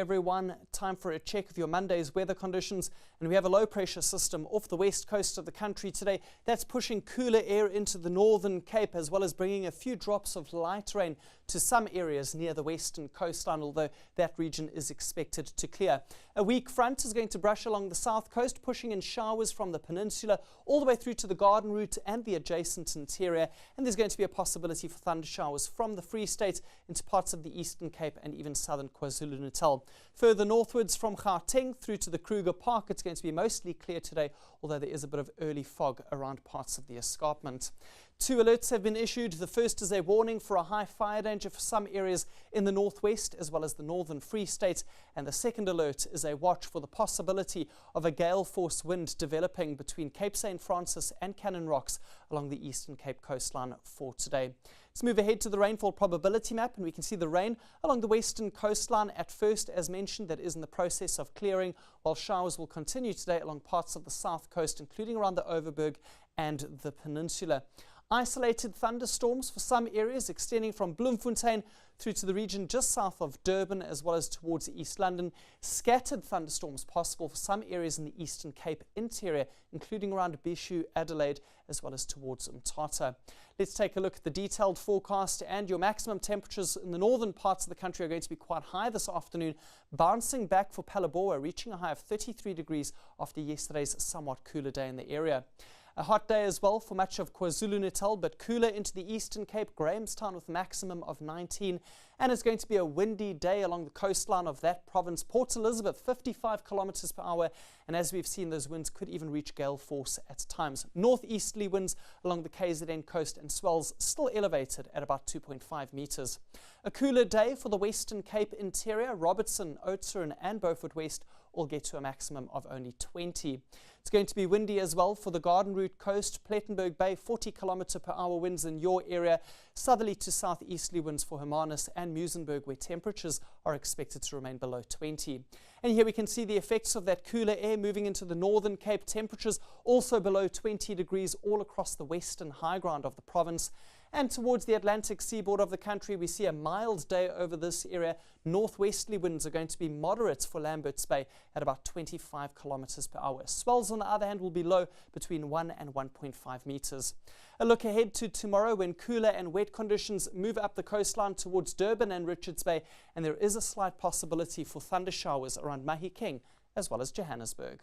Everyone, time for a check of your Monday's weather conditions, and we have a low pressure system off the west coast of the country today. That's pushing cooler air into the northern Cape, as well as bringing a few drops of light rain to some areas near the western coastline, although that region is expected to clear. A weak front is going to brush along the south coast, pushing in showers from the peninsula all the way through to the Garden Route and the adjacent interior, and there's going to be a possibility for thunder showers from the Free State into parts of the Eastern Cape and even southern KwaZulu-Natal. Further northwards from Gauteng through to the Kruger Park, it's going to be mostly clear today, although there is a bit of early fog around parts of the escarpment. 2 alerts have been issued. The first is a warning for a high fire danger for some areas in the northwest as well as the northern Free State, and the second alert is a watch for the possibility of a gale force wind developing between Cape St. Francis and Cannon Rocks along the Eastern Cape coastline for today. Let's move ahead to the rainfall probability map, and we can see the rain along the western coastline at first, as mentioned, that is in the process of clearing, while showers will continue today along parts of the south coast, including around the Overberg and the peninsula. Isolated thunderstorms for some areas extending from Bloemfontein through to the region just south of Durban as well as towards East London. Scattered thunderstorms possible for some areas in the Eastern Cape interior, including around Bishu, Adelaide, as well as towards Mthatha. Let's take a look at the detailed forecast, and your maximum temperatures in the northern parts of the country are going to be quite high this afternoon, bouncing back for Phalaborwa, reaching a high of 33 degrees after yesterday's somewhat cooler day in the area. A hot day as well for much of KwaZulu-Natal, but cooler into the Eastern Cape, Grahamstown with a maximum of 19. And it's going to be a windy day along the coastline of that province. Port Elizabeth, 55 kilometers per hour. And as we've seen, those winds could even reach gale force at times. Northeasterly winds along the KZN coast and swells still elevated at about 2.5 meters. A cooler day for the Western Cape interior. Robertson, Oudtshoorn and Beaufort West all get to a maximum of only 20. It's going to be windy as well for the Garden Route coast, Plettenberg Bay, 40 kilometer per hour winds in your area, southerly to southeasterly winds for Hermanus and Muizenberg, where temperatures are expected to remain below 20. And here we can see the effects of that cooler air moving into the northern Cape, temperatures also below 20 degrees all across the western high ground of the province. And towards the Atlantic seaboard of the country, we see a mild day over this area. Northwesterly winds are going to be moderate for Lambert's Bay at about 25 kilometers per hour. Swells, on the other hand, will be low between 1 and 1.5 meters. A look ahead to tomorrow, when cooler and wet conditions move up the coastline towards Durban and Richards Bay, and there is a slight possibility for thunder showers around Mahikeng as well as Johannesburg.